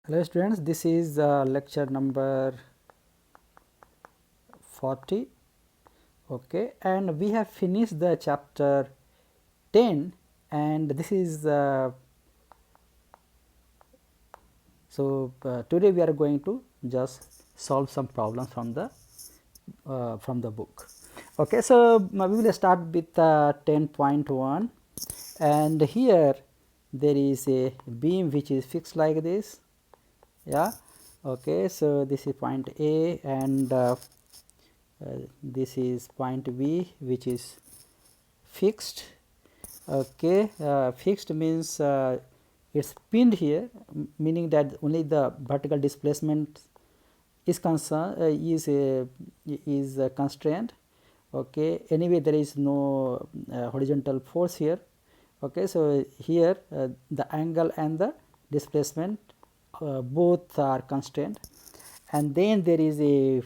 Hello students, this is lecture number 40, okay, and we have finished the chapter 10, and this is today we are going to just solve some problems from the book. Okay, so we will start with 10.1, and here there is a beam which is fixed like this. Yeah, okay, so this is point A, and this is point B which is fixed. Okay, fixed means it's pinned here, meaning that only the vertical displacement is concerned is constrained. Okay, anyway there is no horizontal force here. Okay, so here the angle and the displacement both are constrained, and then there is a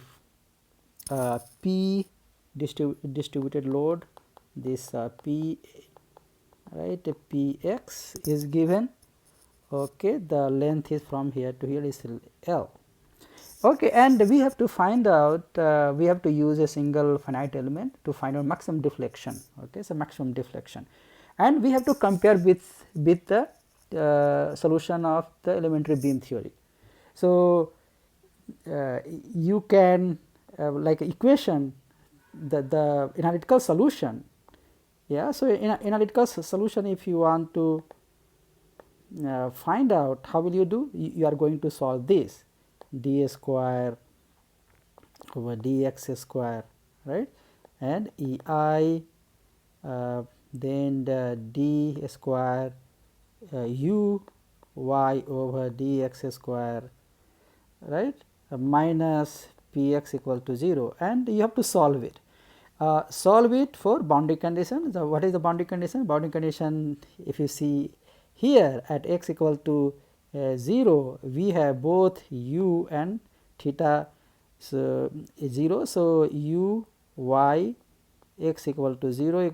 P distributed load, this P, right, Px is given. Okay, the length is from here to here is L. Okay, and we have to find out, we have to use a single finite element to find out maximum deflection. Okay, so maximum deflection, and we have to compare with the solution of the elementary beam theory. So you can like equation the analytical solution. Yeah, so in analytical solution, if you want to find out, how will you do? You are going to solve this d square over dx square, right, and ei then the d square u y over dx square, right, minus px equal to 0, and you have to solve it. Solve it for boundary condition. So, what is the boundary condition? Boundary condition, if you see here at x equal to 0, we have both u and theta, so 0. So, u y x equal to 0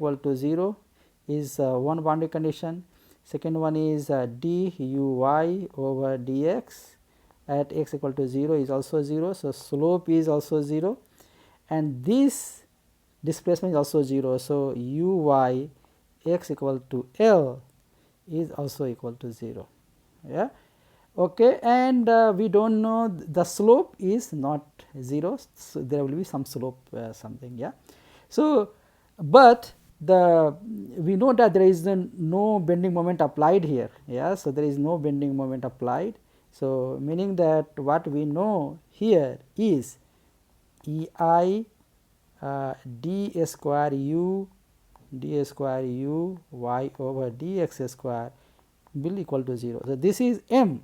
is one boundary condition. Second one is d u y over dx at x equal to 0 is also 0. So, slope is also 0, and this displacement is also 0. So, u y x equal to L is also equal to 0. Yeah. Okay, and we do not know the slope is not 0. So, there will be some slope something. Yeah. So, but we know that there is no bending moment applied here. Yeah. So, there is no bending moment applied. So, meaning that what we know here is E I d square u y over dx square will equal to 0. So, this is m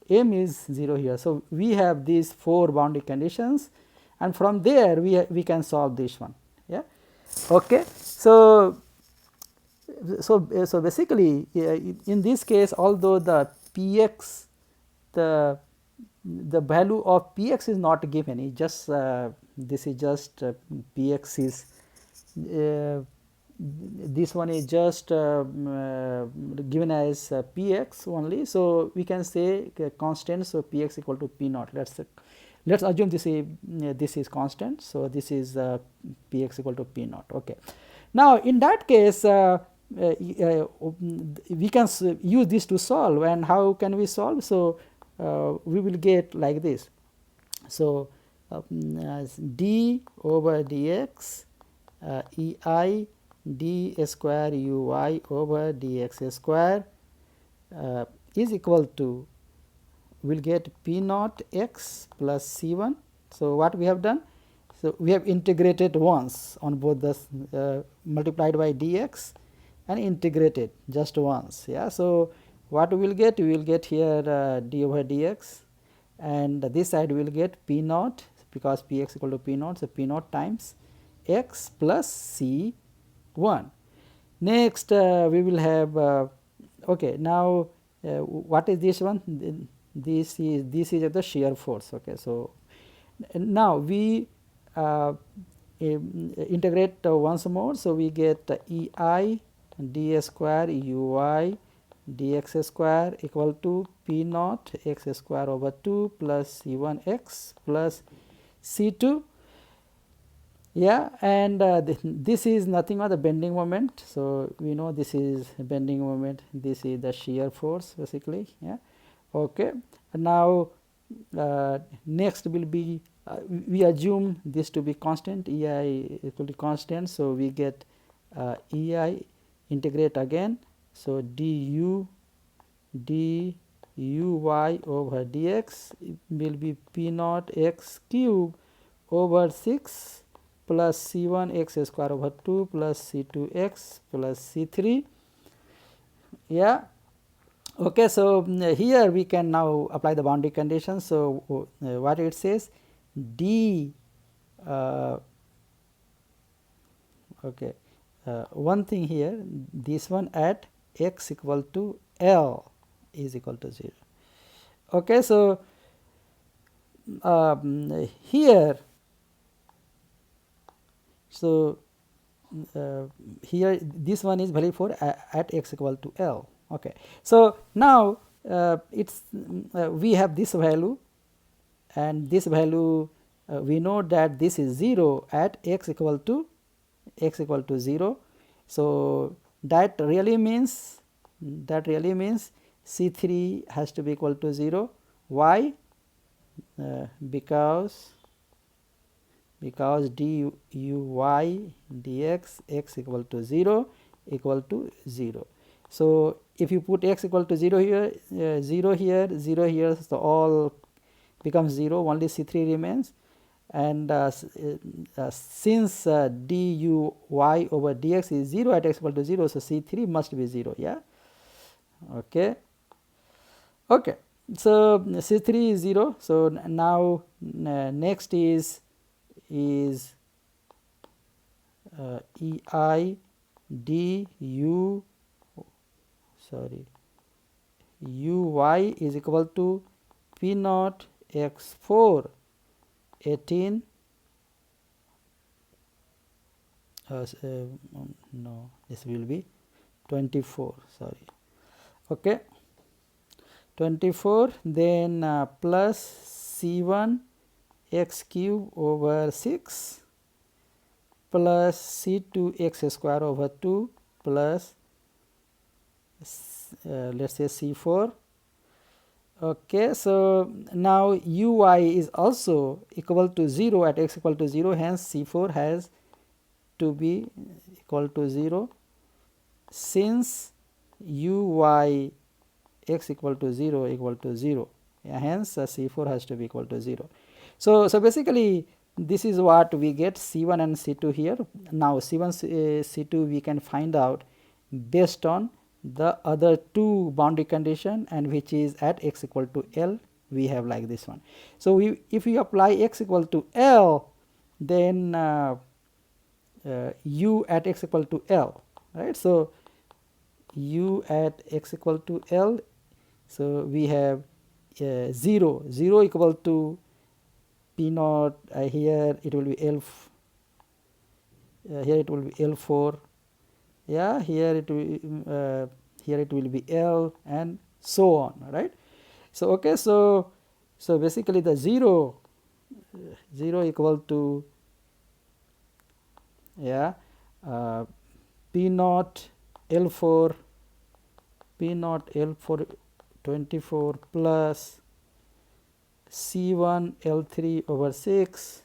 is 0 here. So, we have these 4 boundary conditions, and from there we can solve this one. Yeah. Okay. So, basically in this case, although the px, the value of px is not given, it just this is just px is this one is just given as px only. So, we can say constant. So, px equal to p naught. Let's assume this is constant. So, this is px equal to p naught. Okay. Now, in that case we can use this to solve, and how can we solve? So, we will get like this. So, d over dx ei d square u y over dx square is equal to, we will get p naught x plus c 1. So, what we have done? So, we have integrated once on both the multiplied by dx and integrated just once. Yeah. So, what we will get? We will get here d over dx, and this side we will get p naught, because px equal to p naught. So, p naught times x plus c 1. Next we will have okay, now what is this one? This is the shear force. Okay. So, now we integrate once more. So, we get E I d square u y dx square equal to p naught x square over 2 plus c1 x plus c2. Yeah, and this is nothing but the bending moment. So we know this is bending moment, this is the shear force basically. Yeah, okay. Now next will be we assume this to be constant, ei equal to constant. So we get ei integrate again. So du y over dx will be p naught x cube over 6 plus c1 x square over 2 plus c2 x plus c3. Yeah, okay. So here we can now apply the boundary conditions. So what it says, d okay, one thing here, this one at x equal to L is equal to 0. Okay, so here, so here this one is valid for at x equal to L. Okay, so now it's we have this value, and this value we know that this is 0 at x equal to 0. So that really means C3 has to be equal to 0. Why? Because du y dx x equal to 0 equal to 0. So if you put x equal to 0 here, 0 here, 0 here, so all becomes 0, only C3 remains. And since du y over dx is 0 at x equal to 0, so C3 must be 0. Yeah, okay. Okay, so C3 is 0. So now next is ei du uy is equal to p naught x4 18 no, this will be 24, sorry. Okay, 24, then plus c1 x cube over 6 plus c2 x square over 2 plus let's say c4. Okay, so now uy is also equal to 0 at x equal to 0, hence C4 has to be equal to 0. Since uy x equal to 0 equal to 0, hence C4 has to be equal to 0. So basically this is what we get, C1 and C2 here. Now C1 C2 we can find out based on the other two boundary condition, and which is at x equal to L we have like this one. So if we apply x equal to L, then u at x equal to L, right. So u at x equal to L, so we have 0 equal to p naught, here it will be L, here it will be L4, yeah, here it will be L, and so on, right. So okay, so basically the 0 equal to, yeah, p naught L4 24 plus C1 L3 over 6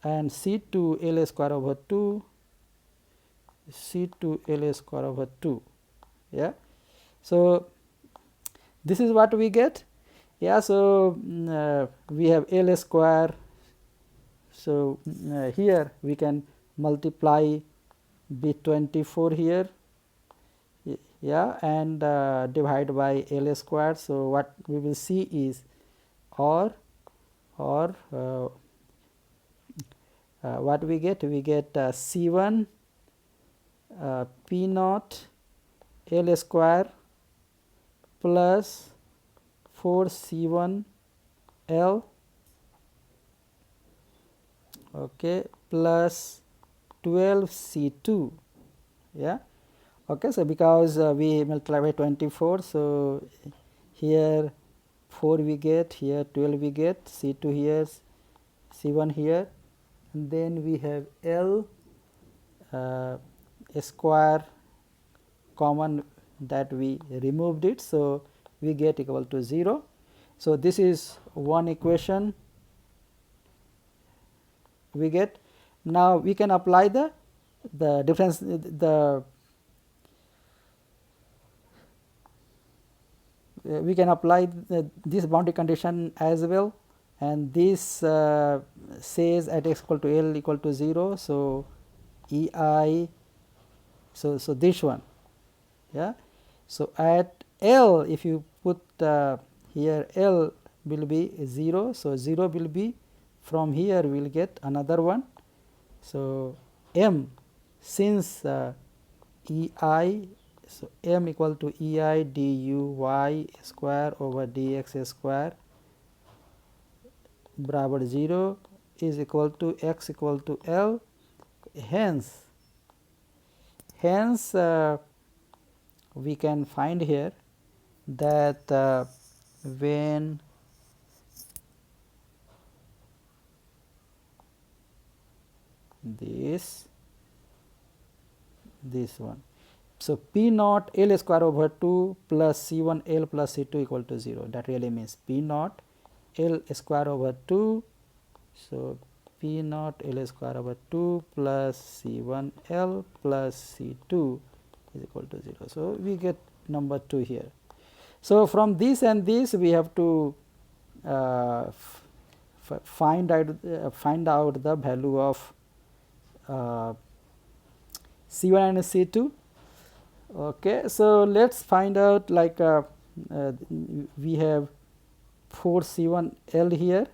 and C2 L square over 2 yeah. So this is what we get. Yeah, so we have L square, so here we can multiply with 24 here, yeah, and divide by L square. So what we will see is, or what we get C1 p naught L square plus 4C1 L, okay, plus 12C2 Yeah. Okay, so because we multiply by 24, so here 4 we get, here 12 we get, C2 here, C1 here, and then we have L square common that we removed it. So, we get equal to 0. So, this is one equation we get. Now, we can apply the difference, we can apply this boundary condition as well, and this says at x equal to L equal to 0. So, EI, so this one, yeah. So, at L, if you put here L will be 0. So, 0 will be from here we will get another one. So, M, since EI, so M equal to EI duy square over dx square बराबर 0 is equal to x equal to L. Hence we can find here that when this one, so P naught L square over 2 plus C1 L plus C2 equal to 0, that really means P naught L square over 2. So, P naught L square over 2 plus C1 L plus C2 is equal to 0. So, we get number 2 here. So, from this and this we have to find out the value of C1 and C2. Okay, so let us find out, like we have 4 C1 L here.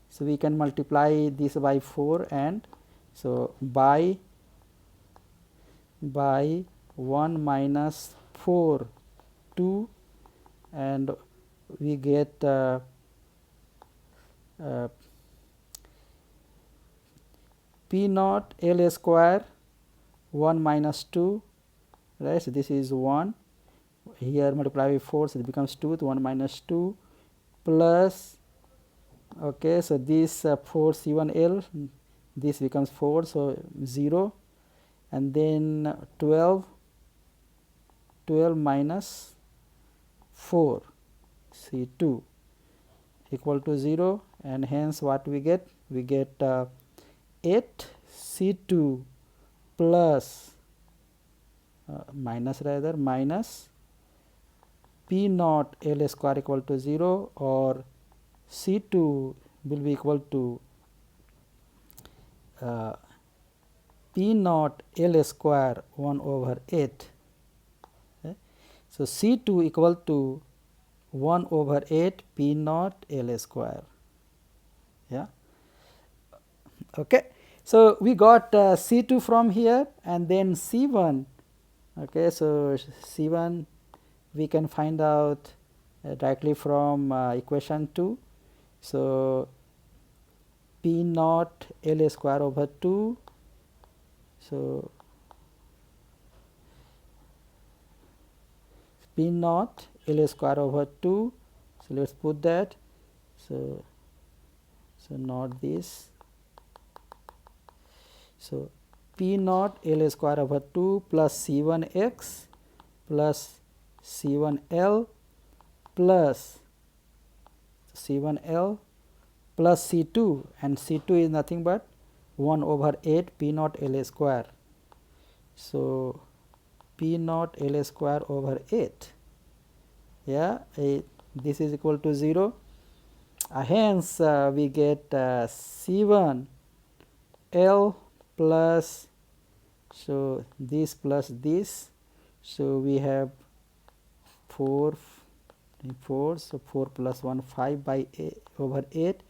So, we can multiply this by 4, and so by 1 minus 4 2, and we get P naught L square 1 minus 2, right. So, this is 1, here multiply by 4, so it becomes 2, so 1 minus 2 plus, okay, so this 4 C1 L, this becomes 4, so 0, and then 12 minus 4 C2 equal to 0, and hence what we get? We get 8 C2 plus minus P naught L square equal to 0, or C2 will be equal to P naught L square 1 over 8. Okay. So, C2 equal to 1 over 8 P naught L square. Yeah. Okay. So, we got C2 from here, and then C1. Okay. So, C1 we can find out directly from equation 2. So, P naught L square over 2. So, P naught L square over 2. So, let us put that. So, not this. So, P naught L square over 2 plus C1 x plus C1 L plus C1 L plus C2, and C2 is nothing but 1 over 8 P naught L square. So, P naught L square over 8, yeah, this is equal to 0. Hence, we get C1 L plus, so this plus this, so we have 4, so 4 plus 1 5 by 8 over 8,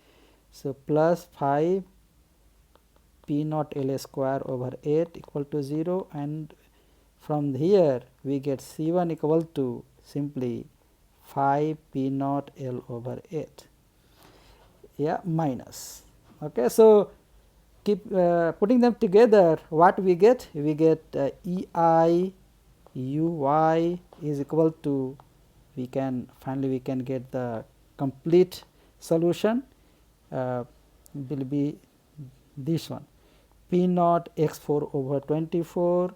so plus 5 P naught L square over 8 equal to 0, and from here we get C1 equal to simply 5 P naught L over 8, yeah, minus. Okay. So, keep putting them together, what we get? We get EI uy is equal to, we can get the complete solution will be this one, P naught x4 over 24,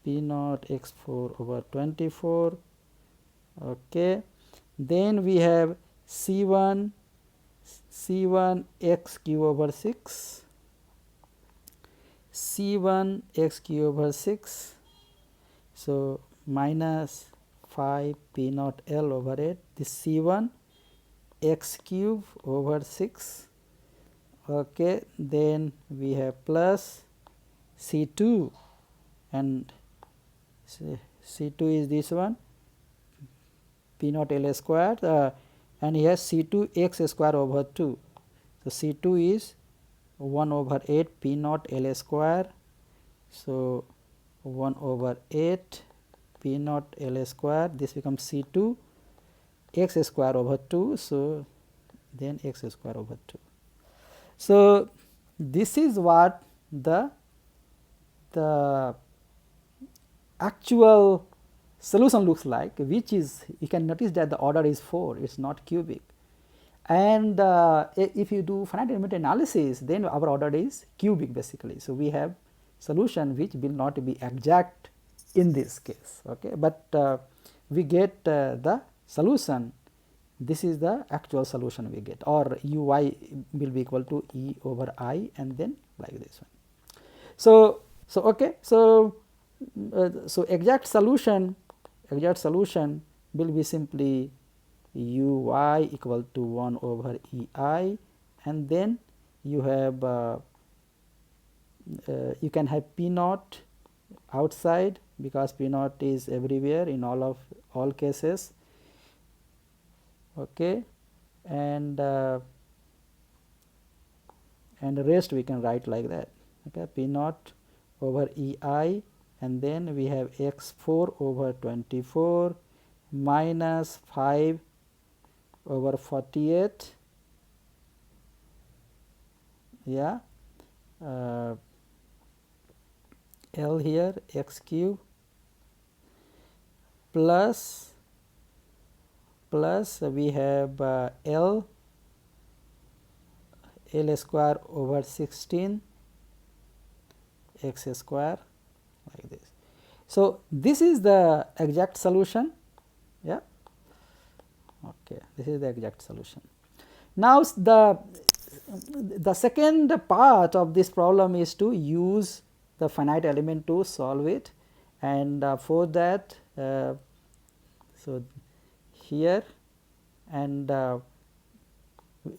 P naught x4 over 24. Okay. Then we have C1 x cube over 6, C1 x cube over 6. So, minus 5 P naught L over 8, this C1 x cube over 6. Okay. Then we have plus C2, and C2 is this one, P naught L square, and here C2 x square over 2. So, C2 is 1 over 8 P naught L square. So, 1 over 8 P naught L square, this becomes C2 x square over 2. So, then x square over 2. So, this is what the actual solution looks like, which is, you can notice that the order is 4, it is not cubic. And if you do finite element analysis, then our order is cubic basically. So, we have solution which will not be exact in this case, okay. But we get the solution, this is the actual solution we get, or uy will be equal to E over I, and then like this one. So, okay. So, exact solution will be simply uy equal to 1 over EI, and then you have you can have P naught outside, because P naught is everywhere in all cases, okay. And the rest we can write like that, okay. P naught over EI, and then we have x4 over 24 minus 5 over 48, yeah, L here x cube plus we have L square over 16 x square, like this. So, this is the exact solution, yeah, okay. This is the exact solution. Now, the second part of this problem is to use the finite element to solve it, and for that, so here, and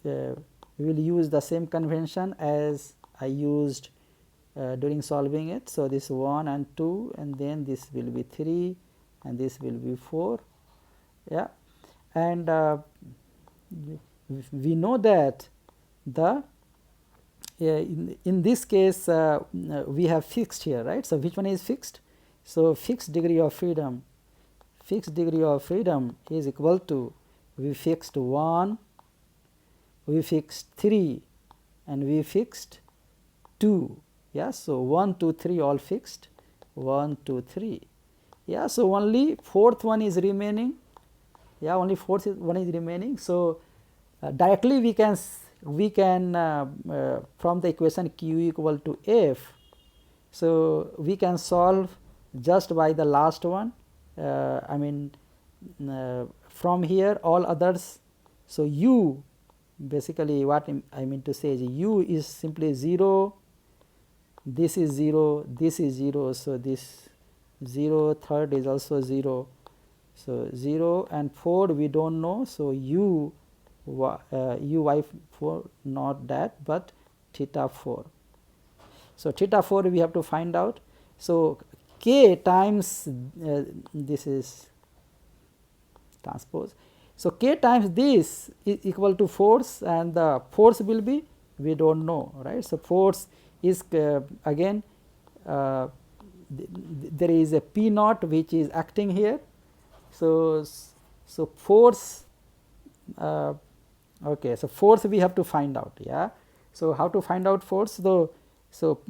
we will use the same convention as I used during solving it. So, this 1 and 2, and then this will be 3, and this will be 4, yeah. And we know that the in this case we have fixed here, right. So, which one is fixed? So, fixed degree of freedom is equal to, we fixed 1, we fixed 3, and we fixed 2, yeah. So, 1, 2, 3 all fixed, 1, 2, 3, yeah. So, only fourth one is remaining, yeah, only fourth one is remaining. So, directly we can from the equation q equal to f, so we can solve just by the last one, I mean from here all others. So, u basically what I mean to say is u is simply 0, this is 0, this is 0. So, this 0, third is also 0. So, 0 and 4 we do not know. So, uy 4 not that, but theta 4. So, theta 4 we have to find out. So, k times this is transpose. So, k times this is equal to force, and the force will be, we do not know, right. So, force is again there is a P naught which is acting here. So, force Okay, so force we have to find out. Yeah, so how to find out force though? So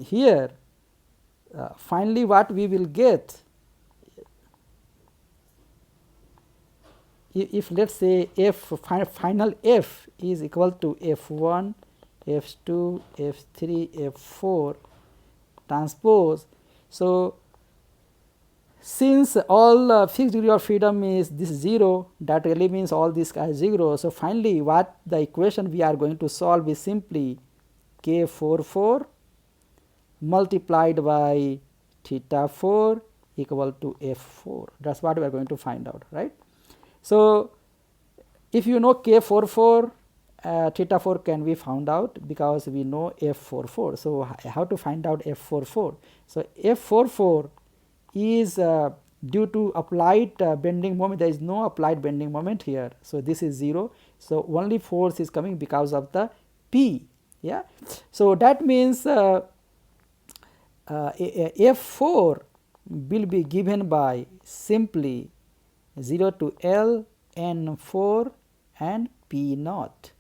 here finally what we will get, if let us say final F is equal to F1, F2, F3, F4 transpose. So since all fixed degree of freedom is this 0, that really means all these are 0. So finally what the equation we are going to solve is simply K44 multiplied by theta 4 equal to F4. That is what we are going to find out, right. So if you know K44, theta 4 can be found out because we know F44. So how to find out F44? So F44 is due to applied bending moment. There is no applied bending moment here. So this is 0. So only force is coming because of the P. Yeah. So that means F4 will be given by simply 0 to L N4 and P naught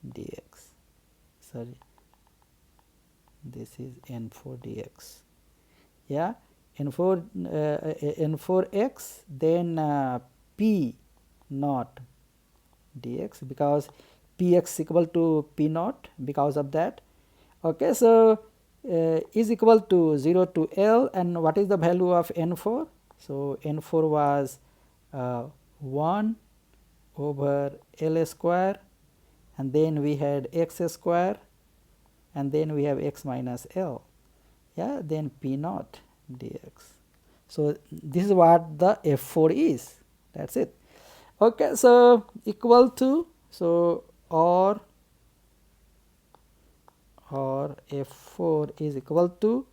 dx. Sorry, this is N4 dx. Yeah, N4x, then P naught dx, because Px equal to P naught because of that. Okay, so is equal to 0 to L, and what is the value of N4? So N4 was 1 over L square, and then we had x square, and then we have x minus L, yeah, then P naught dx. So this is what the F4 is, that is it. Okay, so equal to, so or F4 is equal to,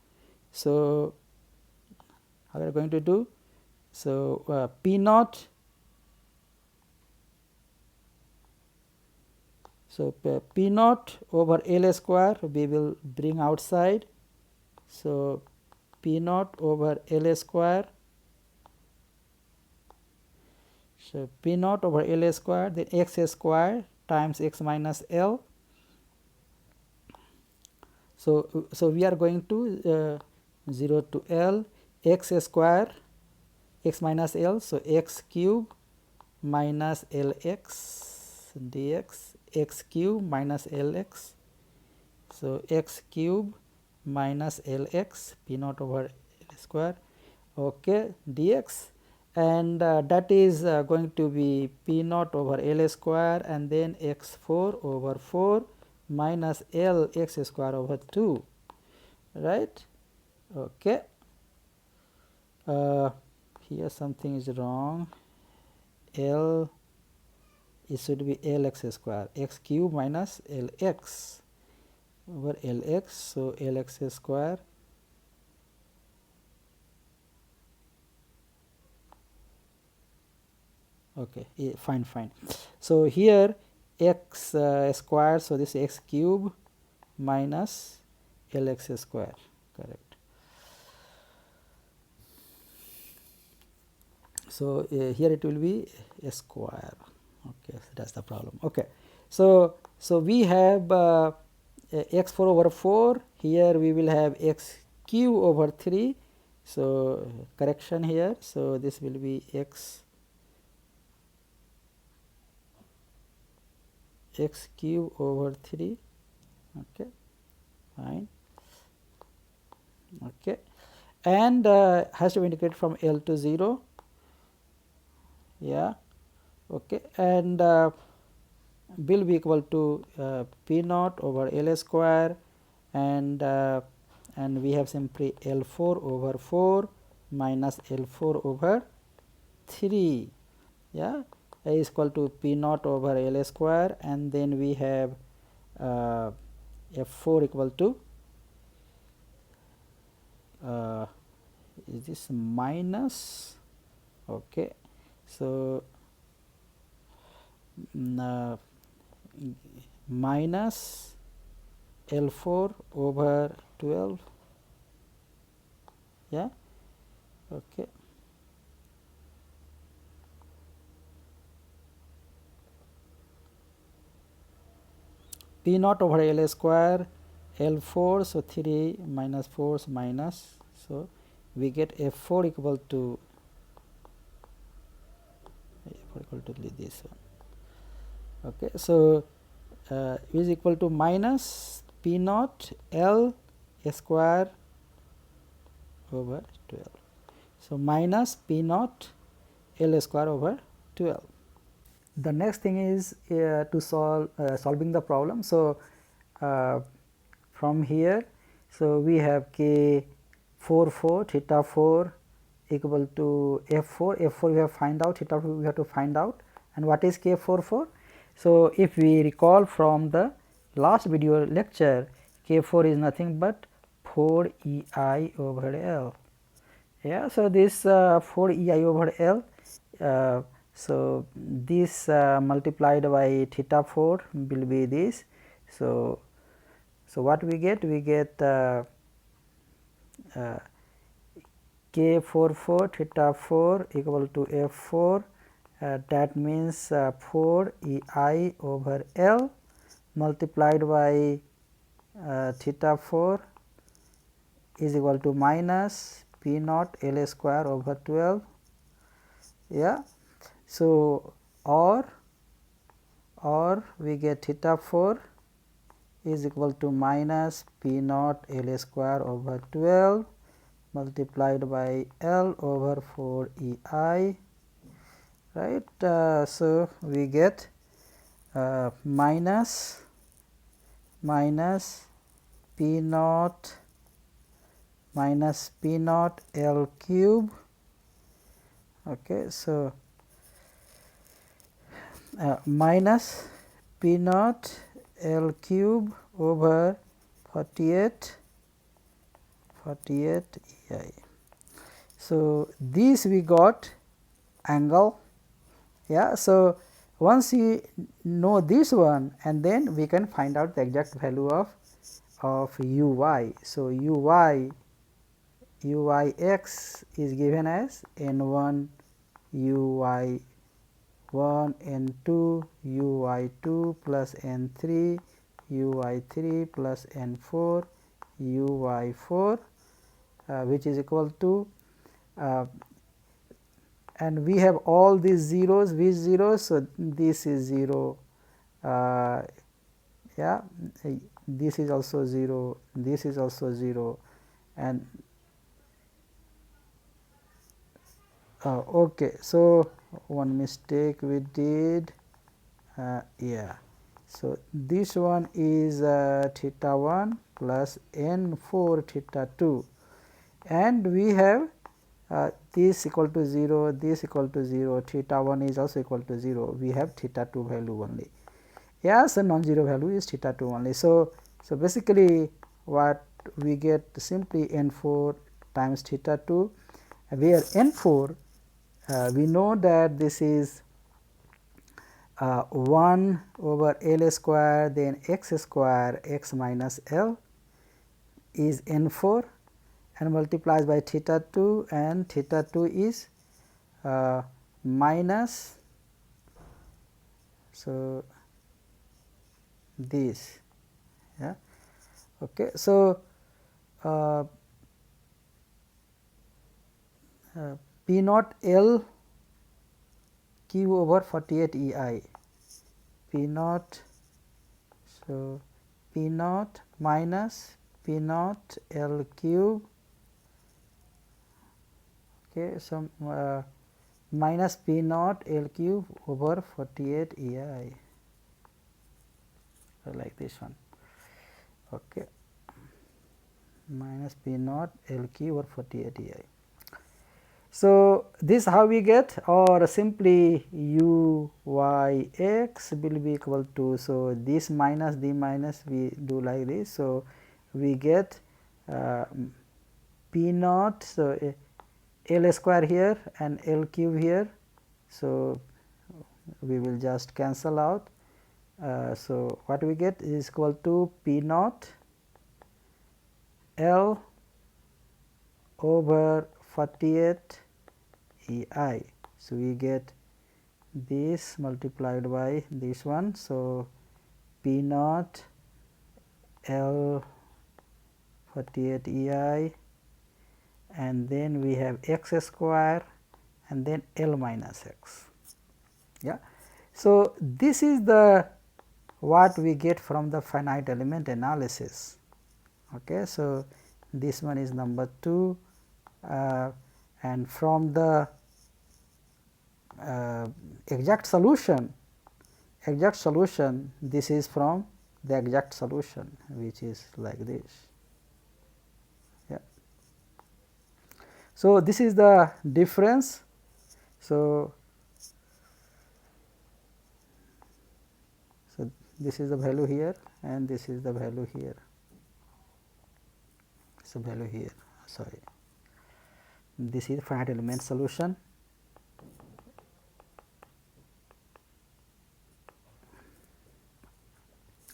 so how are we going to do? So P naught, so P naught over L square we will bring outside. So P naught over L square, so P naught over L square, then x square times x minus L. So we are going to 0 to L x square x minus L, so x cube minus Lx dx, x cube minus Lx, so x cube minus Lx P naught over L square, okay, dx, and that is going to be P naught over L square, and then x4 over 4 minus L x square over 2, right. Okay, here something is wrong. L, it should be Lx square, x cube minus Lx over Lx, so Lx square okay, fine. So here x square, so this x cube minus Lx square, correct. So here it will be a square, okay, so that is the problem. Okay, so we have x4 over 4, here we will have x cube over 3, so correction here, so this will be x cube over 3, okay, fine, okay, and has to be integrated from L to 0, yeah, okay, and will be equal to P naught over L square, and we have simply L4 over 4 minus L4 over 3, yeah, is equal to P naught over L square, and then we have F4 equal to is this minus, okay, so minus L4 over 12, yeah, okay, P naught over L square, L4, so 3 minus 4 is minus, so we get F4 equal to this one. Okay, so is equal to minus P naught L square over 12. So minus P naught L square over 12. The next thing is to solve solving the problem. So from here, so we have K 4 theta 4 equal to F4. F4 we have find out, theta 4 we have to find out, and what is K 4? So if we recall from the last video lecture, K 4 is nothing but 4 EI over L. Yeah, so this 4 EI over L, so this multiplied by theta 4 will be this. So what we get? We get K 4 theta 4 equal to F4, that means 4 EI over L multiplied by theta 4 is equal to minus P naught L square over 12. Yeah, so or we get theta 4 is equal to minus P naught L square over 12 multiplied by L over 4 EI, right. So we get minus P naught L cube. Okay, so minus P naught L cube over 48 EI. So this we got angle. Yeah, so once you know this one, and then we can find out the exact value of uy. So uyx is given as n1 uy1 n2 uy2 plus n3 uy3 plus n4 uy4, which is equal to and we have all these zeros, which zeros? So this is 0, yeah, this is also 0, this is also 0, and okay, so one mistake we did, yeah, so this one is theta 1 plus n4 theta 2, and we have this equal to 0, this equal to 0, theta 1 is also equal to 0, we have theta 2 value only. Yeah, so non-zero value is theta 2 only. So basically what we get simply n4 times theta 2, where n4 we know that this is 1 over L square, then x square x minus L is n4 and multiplies by theta 2, and theta 2 is minus, so this, yeah, okay. So P naught L q over 48 EI, P naught, so P naught minus P naught L cube, okay, so minus P naught L cube over 48 EI, like this one, okay, minus P naught L cube over 48 EI. So this how we get, or simply u y x will be equal to, so this minus the minus we do like this, so we get P naught, so L square here and L cube here, so we will just cancel out. So what we get is equal to P naught L over 48 EI. So we get this multiplied by this one, so P naught L 48 EI, and then we have x square and then L minus x. Yeah. So, this is the what we get from the finite element analysis. Okay. So, this one is number 2, and from the exact solution, this is from the exact solution, which is like this. Yeah. So, this is the difference. So, this is the value here and this is the value here. So, value here, sorry, this is finite element solution.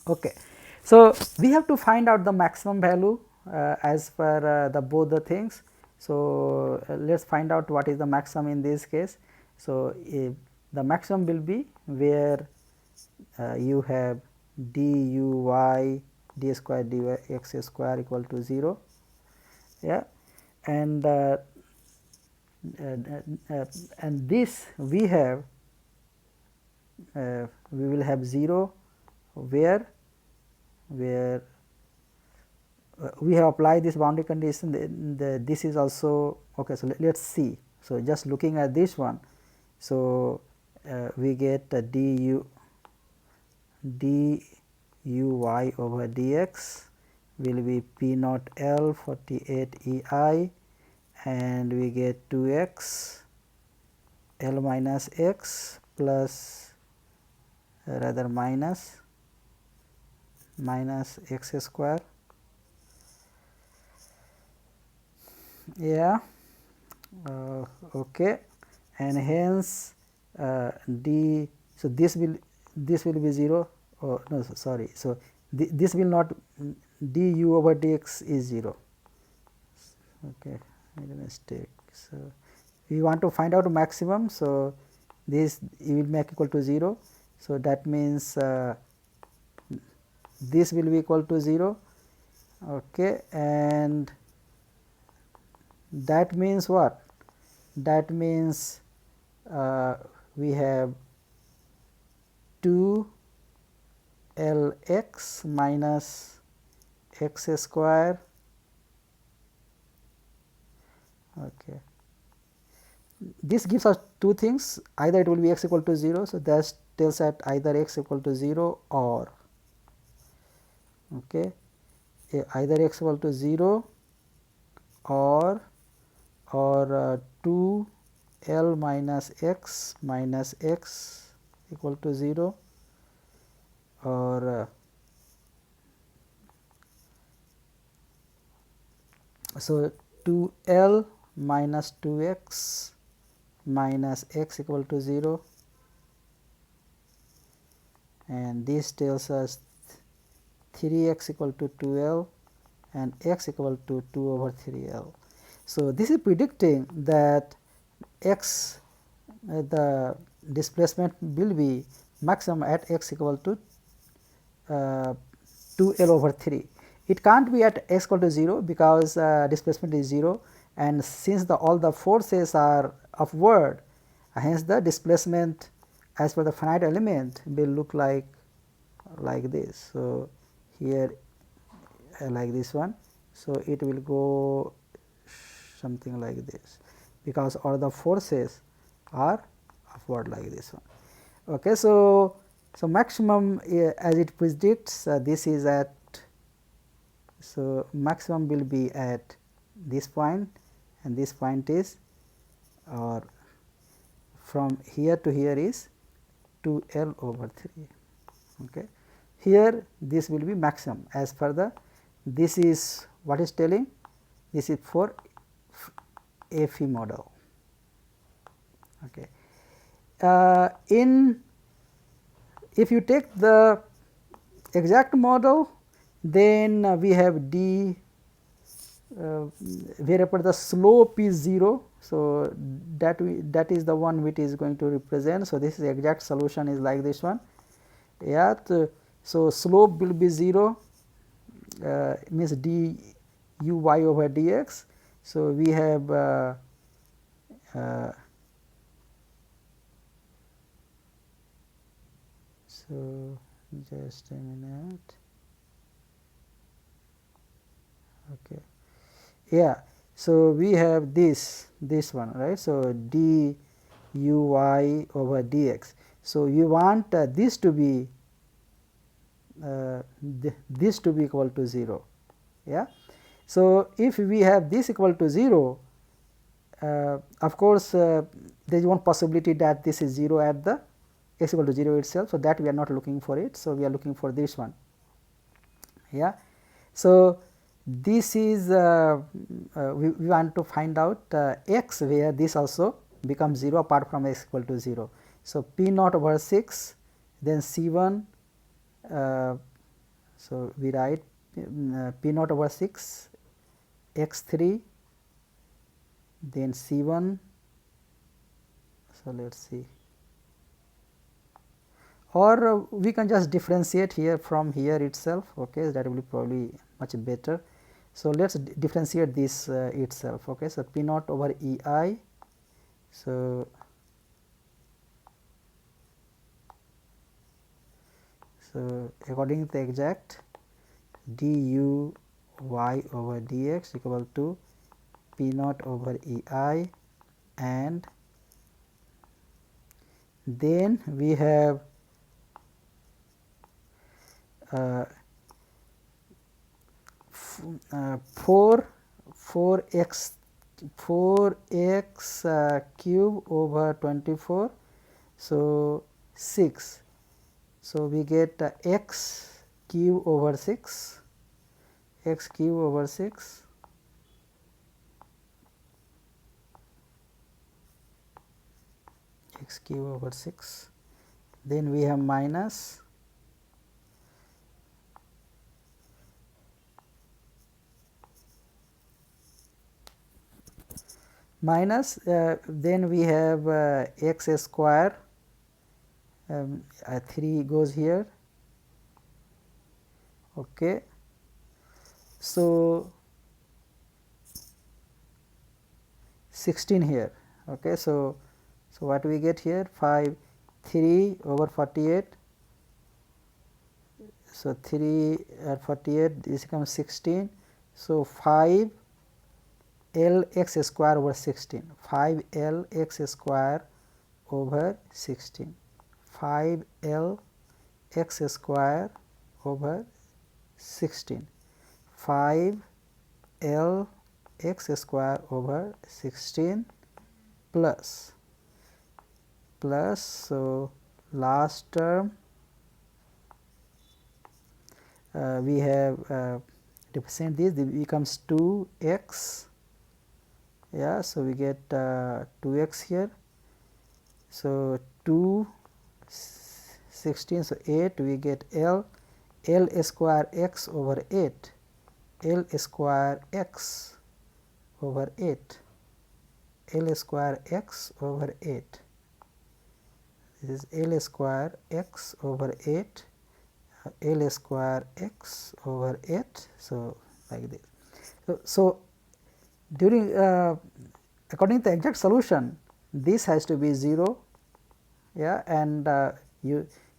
Okay. So, we have to find out the maximum value as per the both the things. So, let us find out what is the maximum in this case. So, the maximum will be where you have d u y d square dy x square equal to 0, yeah, and this we have we will have 0 where we have applied this boundary condition, this is also okay. So, let us see. So, just looking at this one, so we get du y over dx will be p naught L 48 EI, and we get 2x L minus x plus rather minus x square, yeah, okay, and hence d. So, this will be 0, oh no, sorry. So, this will not, du over dx is 0, okay, made a mistake. So, we want to find out maximum. So, this you will make equal to 0. So, that means this will be equal to 0, okay, and that means what? That means we have 2 L x minus x square, okay. This gives us two things, either it will be x equal to 0. So, that tells that either x equal to 0 or, okay, either x equal to 0 or 2 L minus x equal to 0, or so 2 L minus 2 x minus x equal to 0, and this tells us 3 x equal to 2 L and x equal to 2 over 3 L. So, this is predicting that x the displacement will be maximum at x equal to 2 L over 3. It can't be at x equal to 0 because displacement is 0, and since all the forces are upward, hence the displacement as per the finite element will look like this. So, here like this one. So, it will go something like this because all the forces are upward like this one. Okay. So, maximum as it predicts this is at, so maximum will be at this point, and this point is, or from here to here is 2 L over 3. Okay. Here this will be maximum as per the, this is what is telling, this is for FE model. Okay. If you take the exact model, then we have d wherever the slope is 0. So, that is the one which is going to represent. So, this is the exact solution is like this one. Yeah. So, slope will be 0, means d u y over dx. So, we have so just a minute. Okay. Yeah. So, we have this one, right. So, d u y over dx. So, you want this to be this to be equal to 0. Yeah. So, if we have this equal to 0, of course, there is one possibility that this is 0 at the x equal to 0 itself. So, that we are not looking for it. So, we are looking for this one. Yeah. So, this is we want to find out x where this also becomes 0 apart from x equal to 0. So, p naught over 6, then c 1. So, we write p naught over 6 x 3, then c 1. So, let us see, or we can just differentiate here from here itself. Okay, that will be probably much better. So, let us differentiate this itself. Okay. So, p naught over E I. So, according to the exact, d u y over dx equal to p naught over E I, and then we have 4x cube over 24. So, 6. So, we get x cube over 6, x cube over 6, x cube over 6. Then we have minus then we have x square, 3 goes here. Okay. So, 16 here. Okay. So, what we get here, 3 over 48. So, 3 at 48, this becomes 16. So, 5 L x square over 16, 5 L x square over 16, 5 L x square over 16, 5 L x square over 16 plus. So, last term we have represent this becomes 2x. Yeah. So, we get 2x here. So, 2 16. So, 8 we get L square x over 8, L square x over 8, L square x over 8. This is L square x over 8, L square x over 8. So, like this. So, during according to the exact solution, this has to be 0. Yeah, and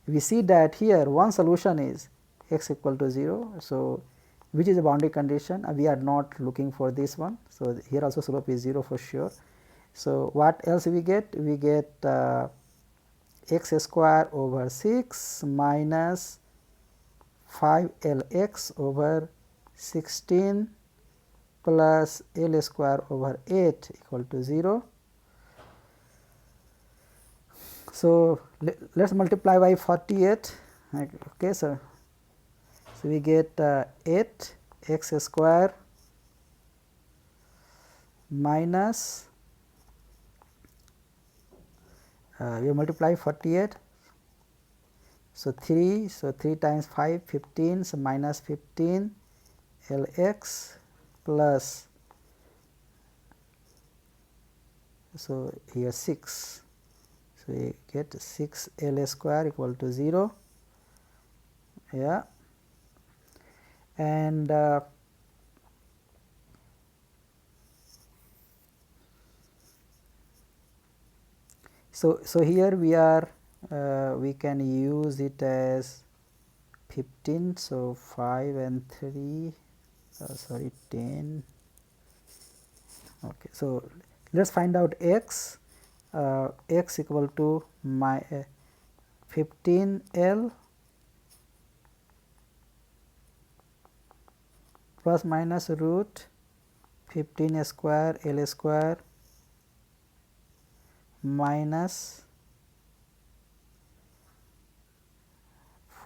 we see that here one solution is x equal to 0. So, which is a boundary condition, we are not looking for this one. So, here also slope is 0 for sure. So, what else we get? We get x square over 6 minus 5 L x over 16 plus L square over 8 equal to 0. So, let us multiply by 48. Okay. So, we get 8 x square minus we multiply 48. So, 3. So, 3 times 5 15. So, minus 15 L x plus, so here 6. So, we get 6 L square equal to 0. Yeah. and so here we are we can use it as 15. So 5 and 3 sorry 10. Okay, so let us find out x. X equal to my 15L plus minus root 15 square L square minus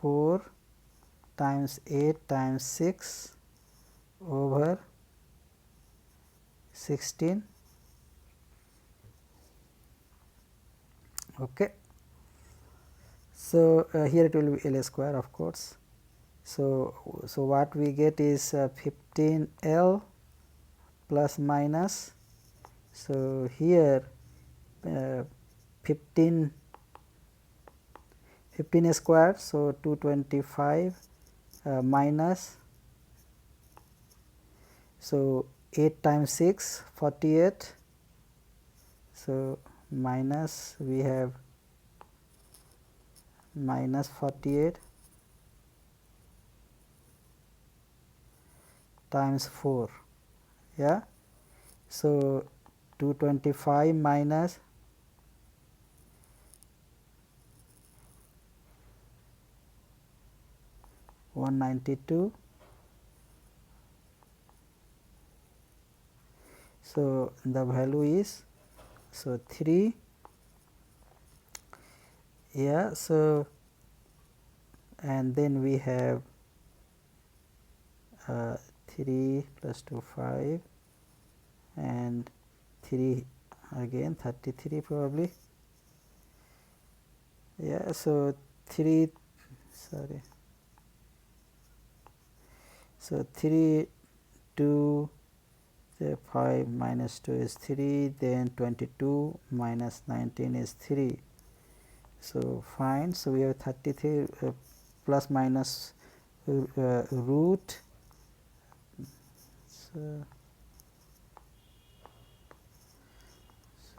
4 times 8 times 6 over 16. Okay. So here it will be L square, of course. So what we get is 15L plus minus. So here 15 square, so 225 minus, so 8 times 6 48, so minus we have minus 48 times 4, yeah. So 225 minus 192, so the value is so 3, yeah. So and then we have 3 plus 2 5 and 3 again 33 probably, yeah. So 3 sorry, so 3 2 5 minus 2 is 3, then 22 minus 19 is 3. So fine. So we have 33 plus minus root, so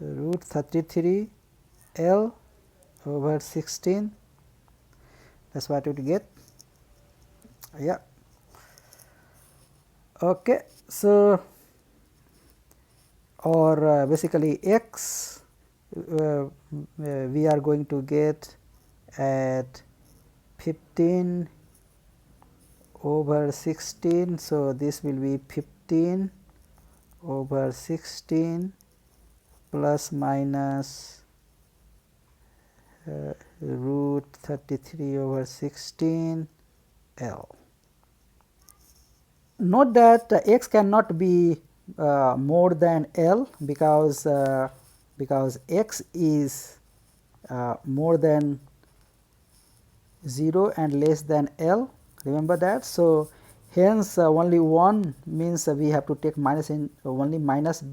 root 33 L over 16, that's what we get, yeah. Okay. So or basically x we are going to get at 15 over 16. So this will be 15 over 16 plus minus root 33 over 16 L. Note that x cannot be more than L because x is more than 0 and less than L, remember that. So hence only 1 means we have to take minus, in only minus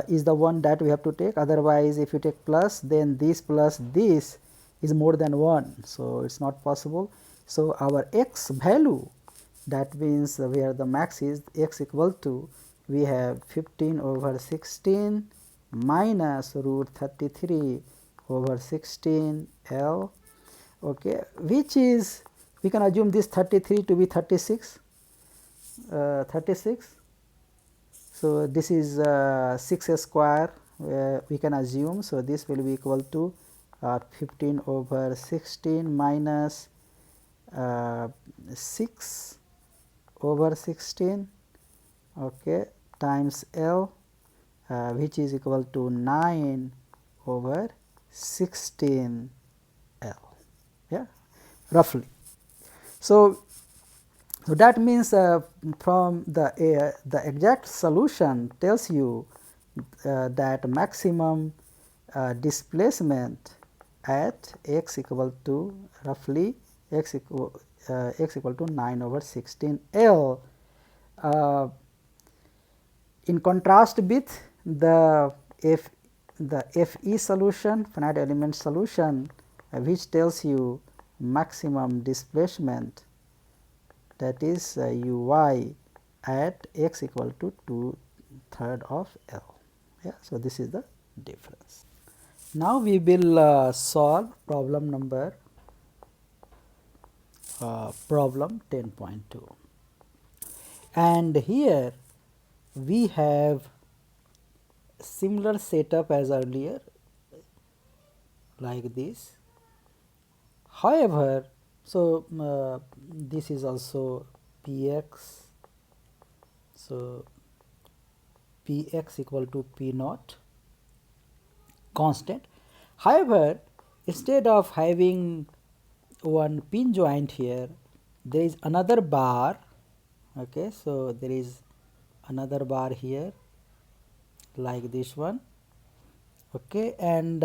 is the one that we have to take, otherwise if you take plus then this plus this is more than 1, so it is not possible. So our x value, that means where the max is x equal to, we have 15 over 16 minus root 33 over 16 L, okay, which is, we can assume this 33 to be 36, 36. So this is 6 square we can assume. So this will be equal to 15 over 16 minus 6 over 16, okay, times L, which is equal to 9 over 16 L, yeah, roughly. So that means from the exact solution tells you that maximum displacement at x equal to roughly x equal to 9 over 16 L. In contrast with the FE solution, finite element solution, which tells you maximum displacement that is uy at x equal to 2/3 of L. Yeah, so this is the difference. Now we will solve problem number problem 10.2, and here we have similar setup as earlier like this. However, so this is also Px, so Px equal to P naught constant. However, instead of having one pin joint here, there is another bar. Okay, so there is another bar here like this one. Okay, and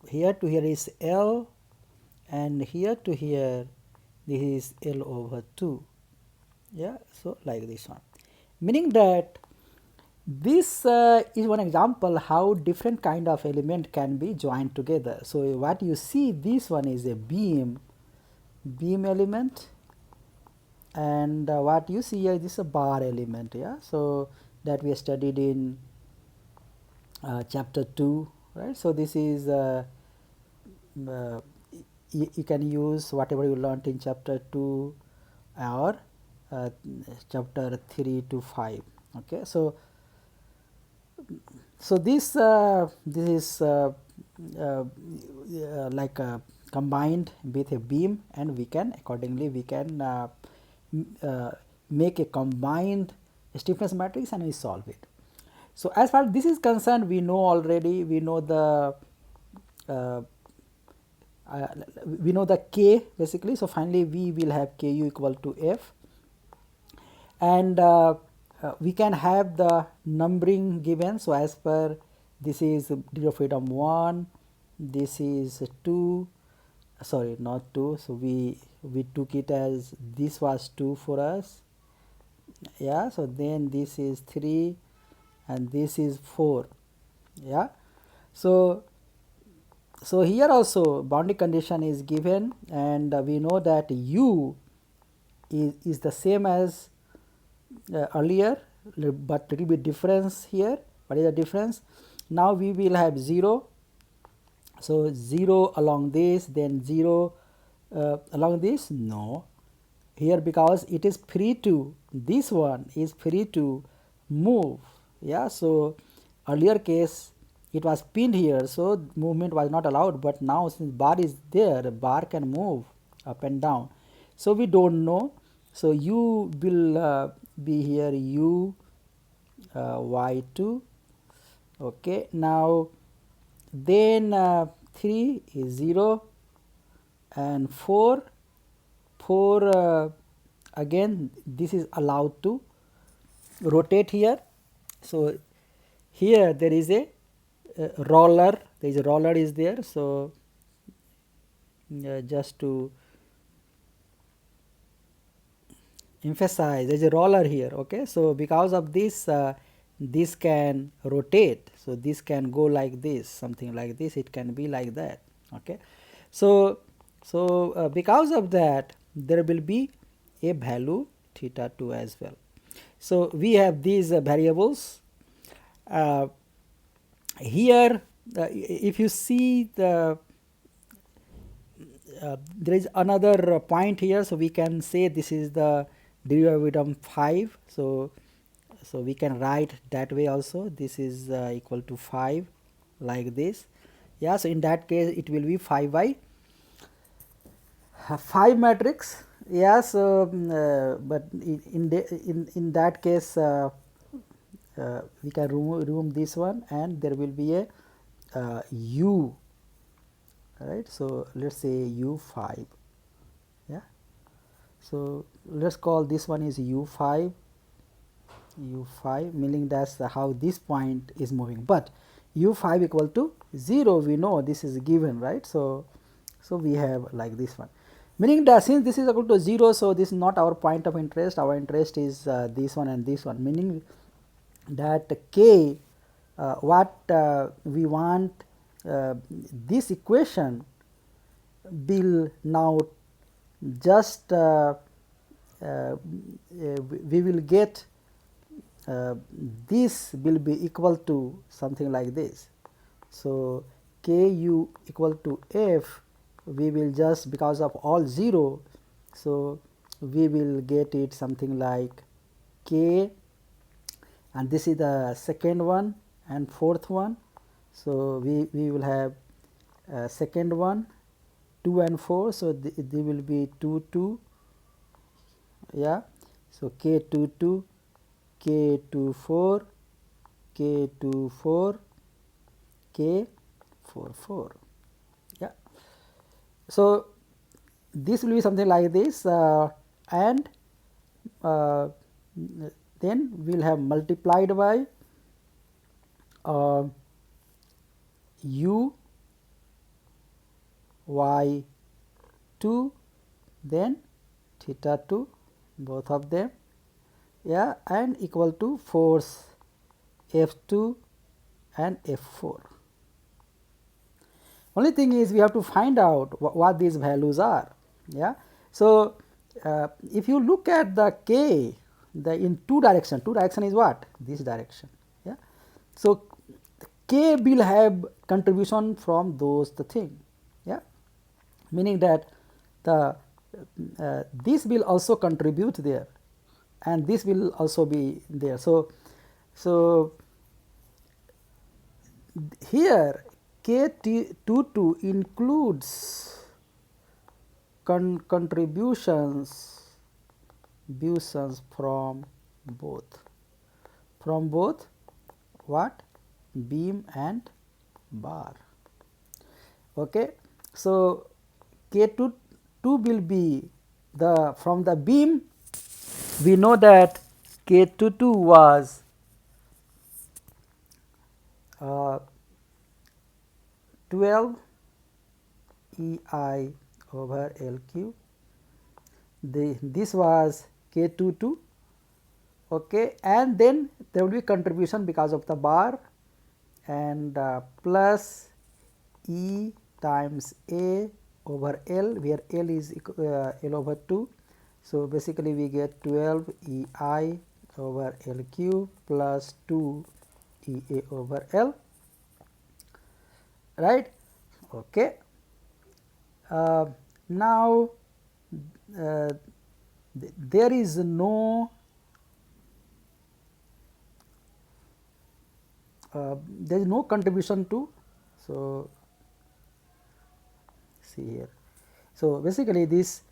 here to here is L, and here to here this is L over 2. Yeah, so like this one, meaning that this is one example how different kind of element can be joined together. So what you see, this one is a beam element, and what you see here, this is a bar element. Yeah, so that we studied in chapter 2, right? So this is you can use whatever you learnt in chapter 2 or chapter 3 to 5. Okay, so this is like combined with a beam, and we can accordingly we can make a combined stiffness matrix and we solve it. So as far as this is concerned, we know already, we know the K basically. So finally we will have Ku equal to F, and we can have the numbering given. So as per, this is degree of freedom 1, this is 2, sorry not 2, so we took it as this was 2 for us. Yeah, so then this is 3 and this is 4. Yeah, so here also boundary condition is given, and we know that U is the same as earlier, but little bit difference here. What is the difference? Now we will have 0, so 0 along this, then 0 along this. No, here because it is free to, this one is free to move. Yeah, so earlier case it was pinned here, so movement was not allowed, but now since bar is there, the bar can move up and down. So we don't know, so U will be here U y2. Okay, now then 3 is 0 and 4 again this is allowed to rotate here. So here there is a roller, there is a roller is there. So just to emphasize, there is a roller here. Okay, so because of this this can rotate, so this can go like this, something like this, it can be like that. Okay, so because of that there will be a value theta 2 as well. So we have these variables here. If you see the there is another point here, so we can say this is the derivative 5. So we can write that way also, this is equal to 5 like this. Yeah, so in that case it will be 5 by 5 matrix. Yeah, so but in that case we can remove this one, and there will be a U, right? So let's say U5. Yeah, so let's call this one is U5, meaning that's how this point is moving. But U5 equal to 0, we know this is given, right? So we have like this one, meaning that since this is equal to 0, so this is not our point of interest. Our interest is this one and this one, meaning that K what we want this equation will now just we will get this will be equal to something like this. So, k u equal to f, we will just, because of all 0, so we will get it something like k, and this is the second one and fourth one. So, we will have second one 2 and 4. So, they will be 2 2, yeah. So, k 2 2, k 2 4, k 2 4, k 4 4, yeah. So, this will be something like this, and then we will have multiplied by u y 2, then theta 2, both of them, yeah, and equal to force F 2 and F 4. Only thing is we have to find out what these values are, yeah. So, if you look at the k, the in two direction is what? This direction, yeah. So, k will have contribution from those the thing, yeah, meaning that the this will also contribute there, and this will also be there. So, here k 2 2 includes contributions from both what? Beam and bar. Okay. So, k 2 will be the from the beam. We know that k 2 was 12 E I over L Q. This was k 2, okay, and then there will be contribution because of the bar, and plus E times A over L, where L is L over 2. So, basically we get 12 E I over L Q plus 2 E A over L, right. Okay. Now, there is no contribution to. So, see here. So, basically this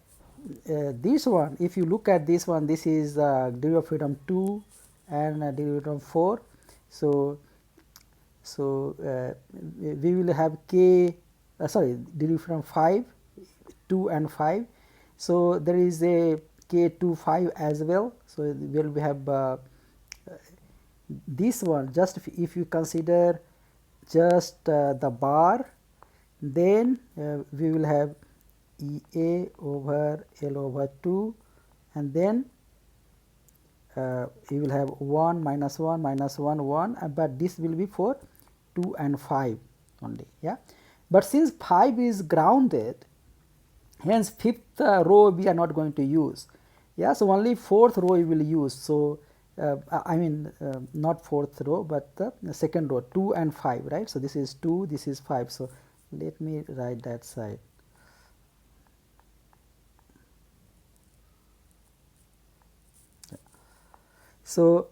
one, if you look at this one, this is degree of freedom 2 and degree of freedom 4. So, we will have k degree of freedom 5, 2 and 5. So, there is a k 2 5 as well. So, we have this one, just if you consider just the bar, then we will have E A over L over 2, and then you will have 1 minus 1 minus 1 1, but this will be for 2 and 5 only, yeah. But since 5 is grounded, hence fifth row we are not going to use, yeah. So, only fourth row we will use. So, I mean not fourth row, but the second row 2 and 5, right. So, this is 2, this is 5. So, let me write that side. So,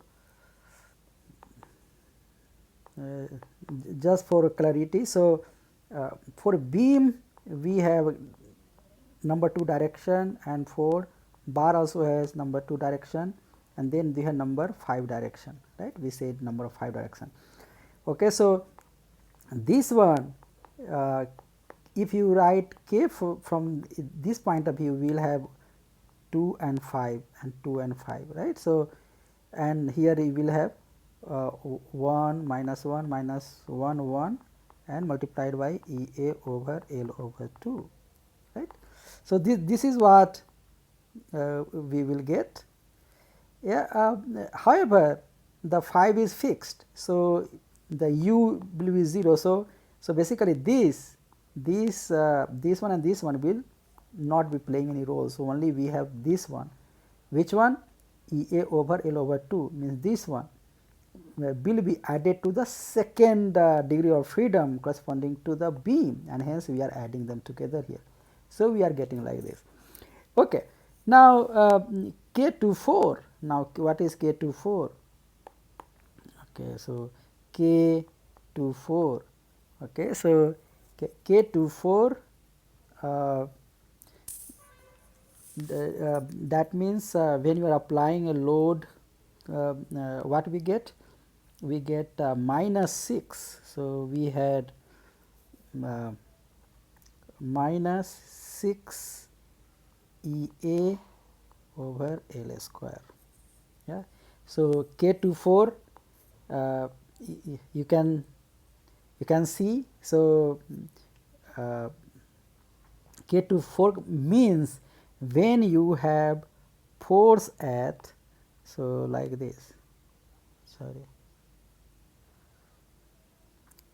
just for clarity, so for beam we have number 2 direction, and for bar also has number 2 direction, and then we have number 5 direction, right. We said number of 5 direction. Okay. So, this one if you write k from this point of view, we will have 2 and 5 and 2 and 5, right. So, and here we will have 1 minus 1 minus 1 1 and multiplied by E A over L over 2, right. So, this is what we will get, yeah. However, the 5 is fixed. So, the u will be 0. So, basically this one and this one will not be playing any role. So, only we have this one, Which one? EA over L over 2 means this one will be added to the second degree of freedom corresponding to the beam, and hence we are adding them together here. So, we are getting like this. Okay. Now, K24, now what is K24? Okay, so K24, okay, so K24 that means when you are applying a load, what we get? We get minus 6. So, we had minus 6 EA over L square. Yeah. So, K24 you can see. So, K24 means when you have force at, so like this, sorry.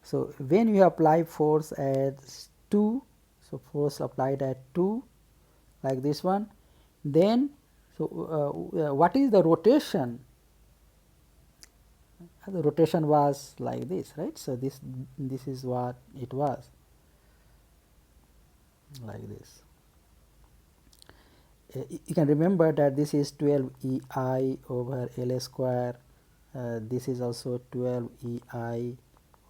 So, when you apply force at 2, so force applied at 2 like this one, then so what is the rotation? The rotation was like this, right? So, this is what it was, like this. You can remember that this is 12 EI over L square, this is also 12 EI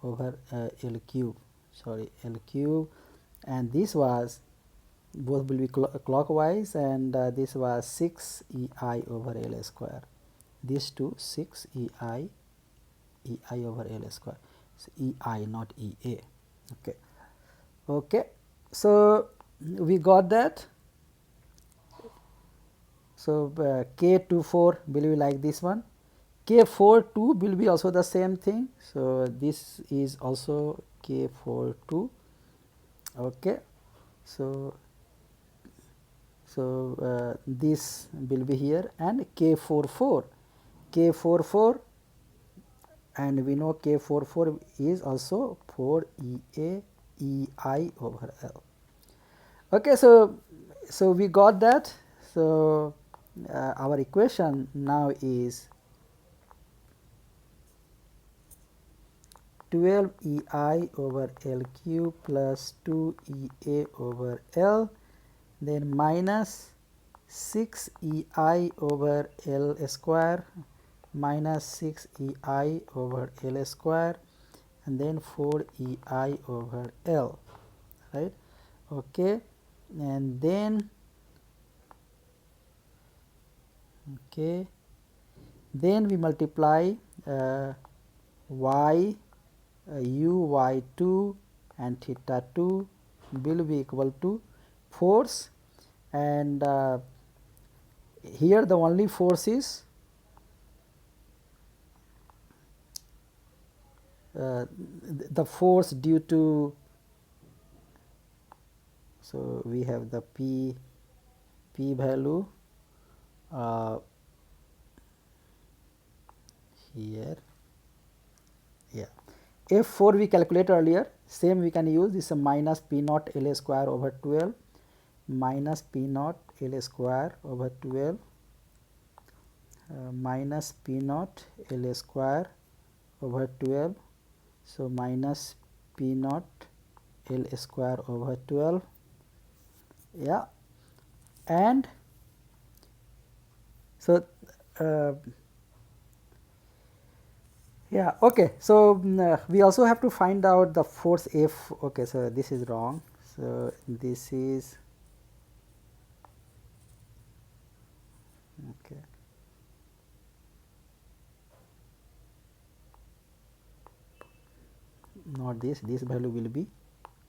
over L cube, sorry, L cube, and this was both will be clockwise, and this was 6 EI over L square, these two 6 EI over L square, so EI not EA. Okay. Okay. So, we got that. So, K24 will be like this one, K42 will be also the same thing. So, this is also K42. Okay. So, this will be here, and K44, and we know K44 is also 4 EA EI over L. Okay. So, we got that. So, our equation now is 12 EI over L cube plus 2 EA over L, then minus 6 EI over L square minus 6 EI over L square, and then 4 EI over L, right. Okay. And then then we multiply y uy2 and theta 2 will be equal to force, and here the only force is the force due to, so we have the P value here, yeah. F4 we calculated earlier, same we can use, this is a minus P naught L square over 12 minus P naught L square over 12 minus P naught L square over 12, so minus P naught L square over 12, yeah. And so yeah, okay. So we also have to find out the force F. Okay, so this is wrong. So this is okay. Not this. This value will be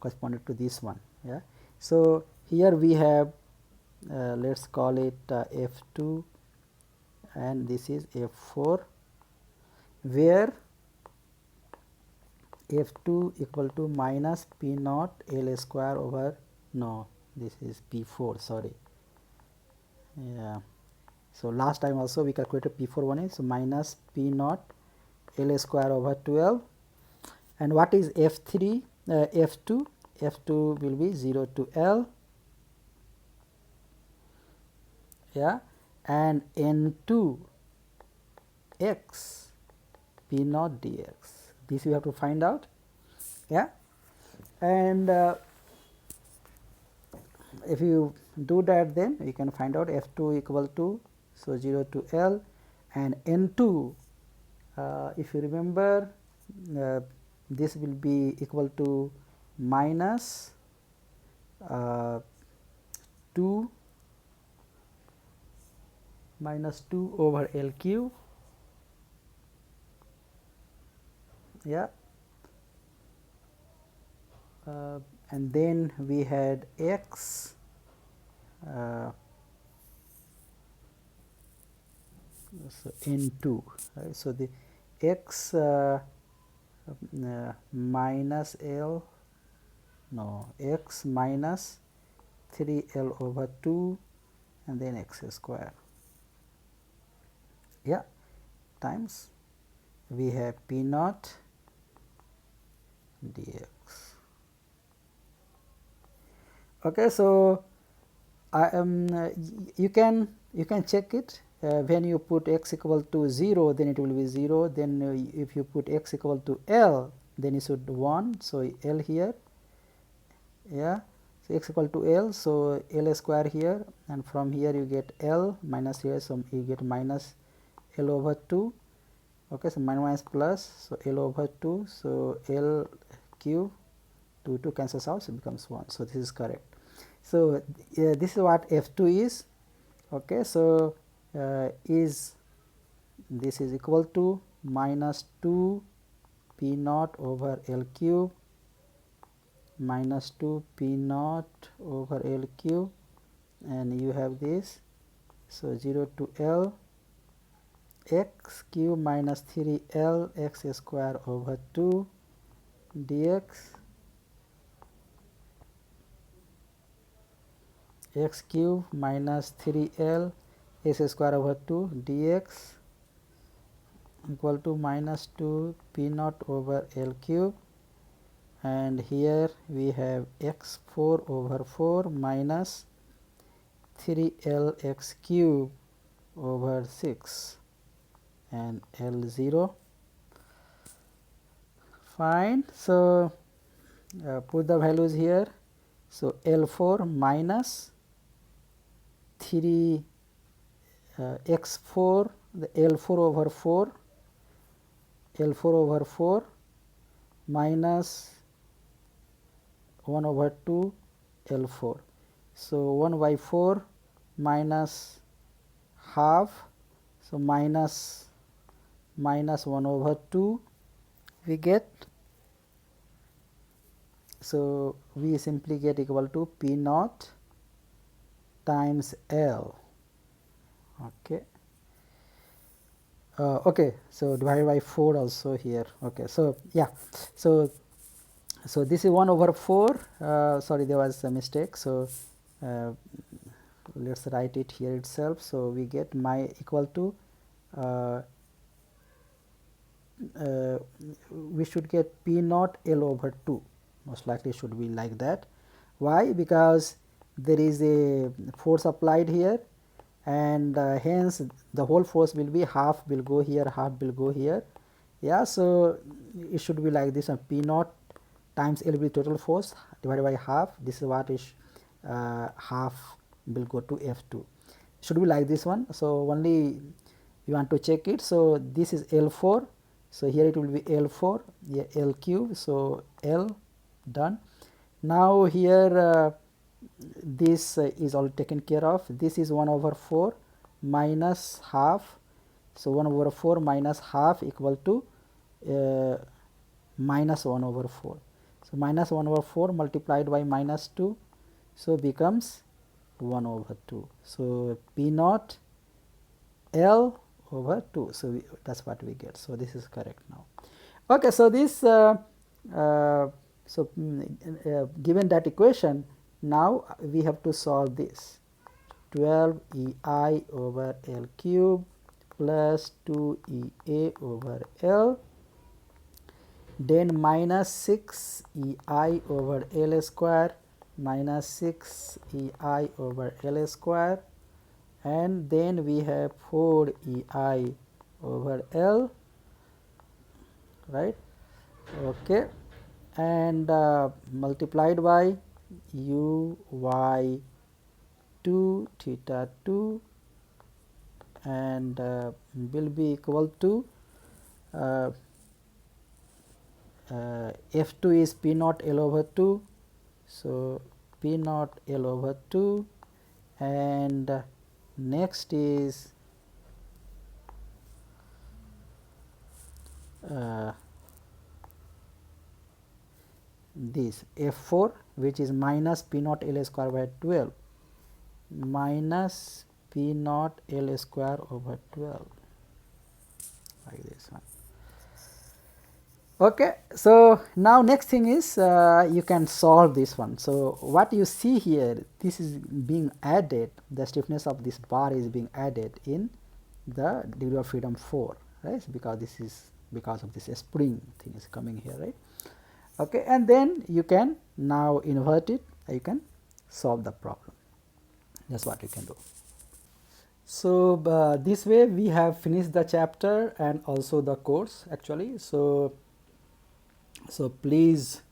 corresponded to this one. Yeah. So here we have let's call it F2, and this is F4, where F2 equal to minus P naught L square over, no, this is P4, sorry. Yeah. So last time also we calculated P4 one is, so minus P naught L square over 12, and what is F3, F2? F2 will be 0 to L, yeah, and N2 x P naught dx. This you have to find out, yeah. And if you do that, then you can find out F2 equal to, so 0 to L, and N2, if you remember, this will be equal to minus 2 over L cube, yeah. And then we had x so N2, right. So the x minus L, no, x minus 3L over 2 and then x square, yeah, times we have P naught dx. Okay, so I am you can check it. When you put x equal to 0, then it will be 0. Then if you put x equal to L, then it should 1. So L here, yeah. So x equal to L, so L square here, and from here you get L minus here, so you get minus L over 2. Okay, so minus plus, so L over 2, so L cube, 2 cancels out, so it becomes 1. So this is correct. So this is what F2 is. Okay, so this is equal to minus 2 P naught over L cube minus 2 P naught over L cube, and you have this, so 0 to L x cube minus 3L x square over 2 dx, x cube minus 3L x square over 2 dx equal to minus 2 P naught over L cube, and here we have x4 over 4 minus 3L x cube over 6 and L0. Fine. So put the values here. So L4 minus 3 x4, the L4 over 4, L4 over 4 minus 1 over 2 L4. So 1 by 4 minus half, so minus 1 over 2 we get. So we simply get equal to P naught times L. Okay. Okay, so divided by 4 also here. Okay, so yeah, so this is 1 over 4. Sorry, there was a mistake. So let's write it here itself. So we get my equal to we should get P naught L over 2. Most likely should be like that. Why? Because there is a force applied here, and hence the whole force will be half will go here, half will go here. Yeah, so it should be like this, P naught times L will be total force divided by half. This is what is half will go to F2. Should be like this one. So only you want to check it. So this is L4. So here it will be L4, yeah, L cube. So L done. Now here this is all taken care of. This is 1 over 4 minus half. So 1 over 4 minus half equal to minus 1 over 4. So minus 1 over 4 multiplied by minus 2, so becomes 1 over 2. So P naught L over 2. So that's what we get. So this is correct now. Okay, so this given that equation, now we have to solve this. 12 EI over L cube plus 2 EA over L, then minus 6 EI over L square minus 6 EI over L square and then we have 4 EI over L, right, okay, and multiplied by U y 2 theta 2 and will be equal to uh, F2 is P naught L over 2, so P naught L over 2, and next is uh, this F4, which is minus P naught L square by 12 minus P naught L square over 12, like this one. Okay, so now next thing is you can solve this one. So what you see here, this is being added, the stiffness of this bar is being added in the degree of freedom 4, right, because this is because of this spring thing is coming here, right. Okay, and then you can now invert it, you can solve the problem. That's what you can do. So this way we have finished the chapter and also the course actually. So please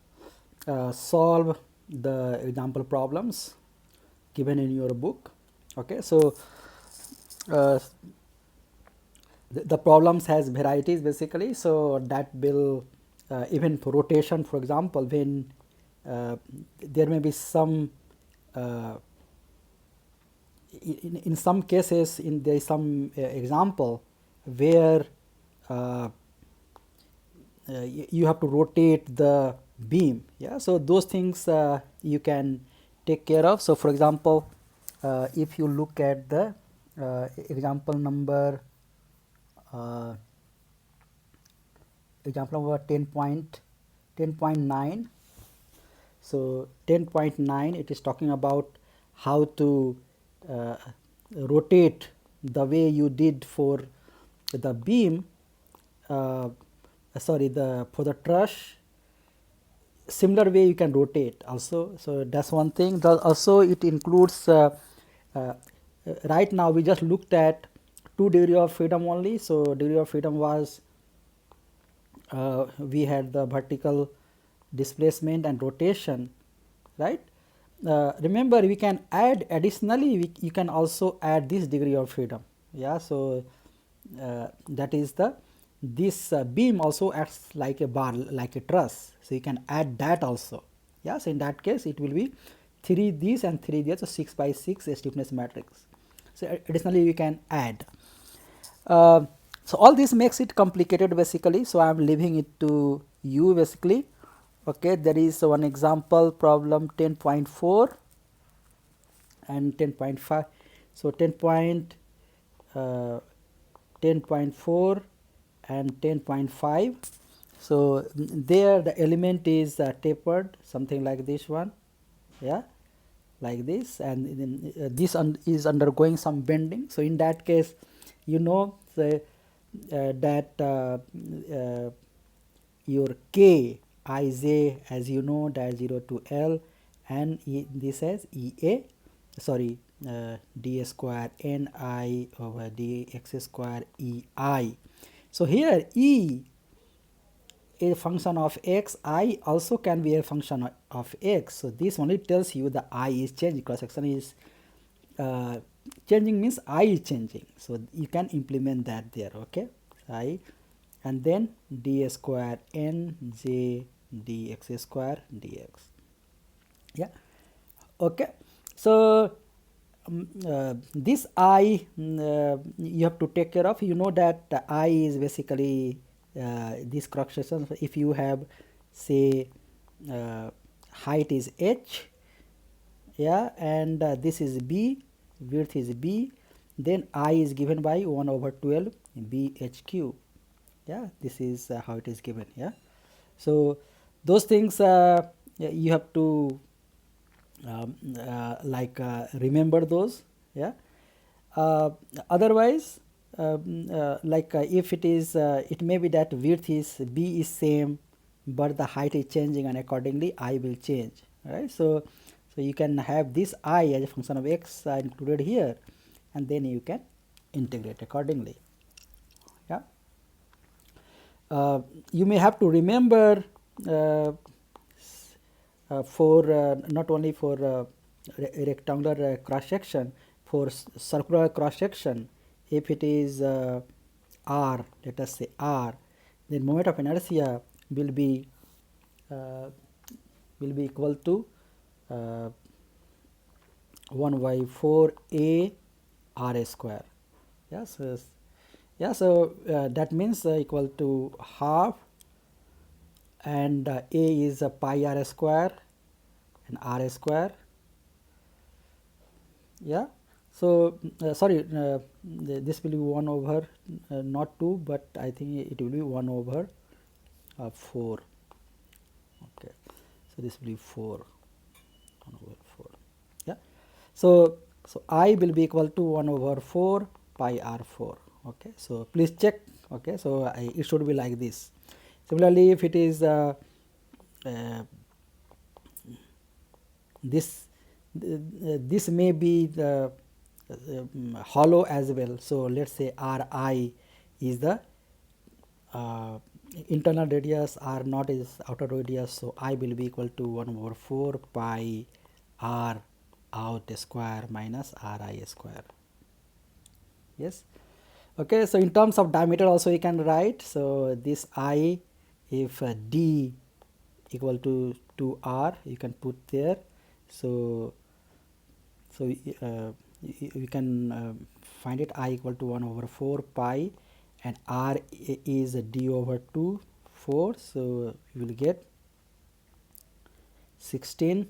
solve the example problems given in your book. Okay, so the problems has varieties basically, so that will even for rotation, for example, when there may be some in some cases there is some example where you have to rotate the beam, yeah, so those things you can take care of. So for example, if you look at the example number 10.9, so 10.9 it is talking about how to rotate the way you did for the beam, for the truss, similar way you can rotate also. So that's one thing. Also it includes right now we just looked at 2 degree of freedom only. So degree of freedom was we had the vertical displacement and rotation, right. Remember we can add additionally, you can also add this degree of freedom, yeah. So that is this beam also acts like a bar, like a truss, so you can add that also, yeah. So in that case it will be 3 this and 3 this, so 6 by 6 stiffness matrix. So additionally you can add. So all this makes it complicated basically, so I am leaving it to you basically. Okay, there is one example problem 10.4 and 10.5. So 10.4 and 10.5. So there the element is tapered, something like this one, yeah, like this, and then this is undergoing some bending. So in that case, you know, that your k ij, as you know, that 0 to L, and this as EA, sorry, d square ni over dx square EI. So here E a function of x, I also can be a function of x. So this only tells you the I is changing, cross section is changing means I is changing. So you can implement that there, okay, I, and then d square nj dx square dx, yeah, okay. So this I you have to take care of. You know that I is basically this cross section. If you have, say, height is h, yeah, and this is b, width is b, then I is given by 1 over 12 bhq, yeah, this is how it is given, yeah. So those things you have to remember those, yeah. Otherwise if it is it may be that width is b is same but the height is changing, and accordingly I will change, right. So you can have this I as a function of x included here, and then you can integrate accordingly. Yeah. You may have to remember for not only for rectangular cross section, for circular cross section, if it is r, let us say r, then moment of inertia will be equal to 1 by 4 a r square. Yes, yeah, so that means equal to half, and a is pi r square and r square. Yeah, so sorry, this will be 1 over not 2, but I think it will be 1 over 4. Okay, so this will be 4, 1 over 4. Yeah, so I will be equal to 1 over 4 pi r 4. Okay, so please check. Okay, so it should be like this. Similarly, if it is this may be the hollow as well. So let's say Ri is the internal radius, R naught is outer radius, so I will be equal to 1 over 4 pi r out square minus Ri square. Yes. Okay, so in terms of diameter also you can write. So this I, if d equal to 2r, you can put there. So you can find it, I equal to 1 over 4 pi, and r is d over 2, 4. So you will get 16,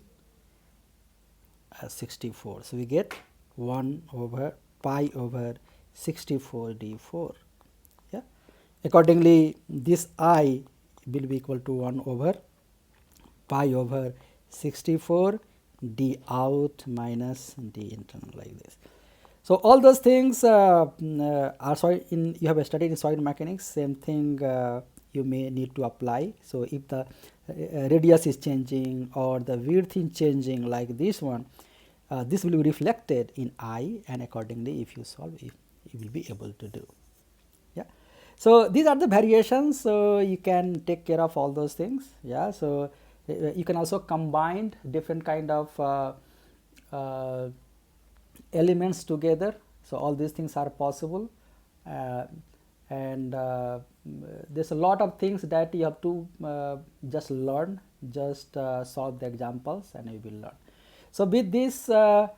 64. So we get 1 over pi over 64 d4. Yeah. Accordingly, this I will be equal to 1 over pi over 64 d out minus d internal, like this. So all those things are you have studied in solid mechanics. Same thing you may need to apply. So if the radius is changing or the width is changing like this one, this will be reflected in I, and accordingly if you solve it, you will be able to do. Yeah. So these are the variations, so you can take care of all those things. Yeah. So you can also combine different kind of elements together. So all these things are possible, and there's a lot of things that you have to just learn, just solve the examples and you will learn. So with this I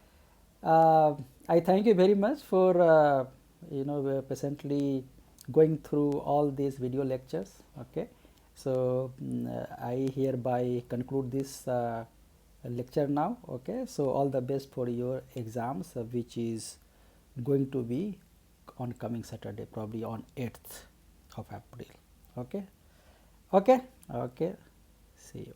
thank you very much for patiently going through all these video lectures. Okay, so I hereby conclude this lecture now. Okay, so all the best for your exams, which is going to be on coming Saturday, probably on 8th of April. Okay, okay, okay, see you.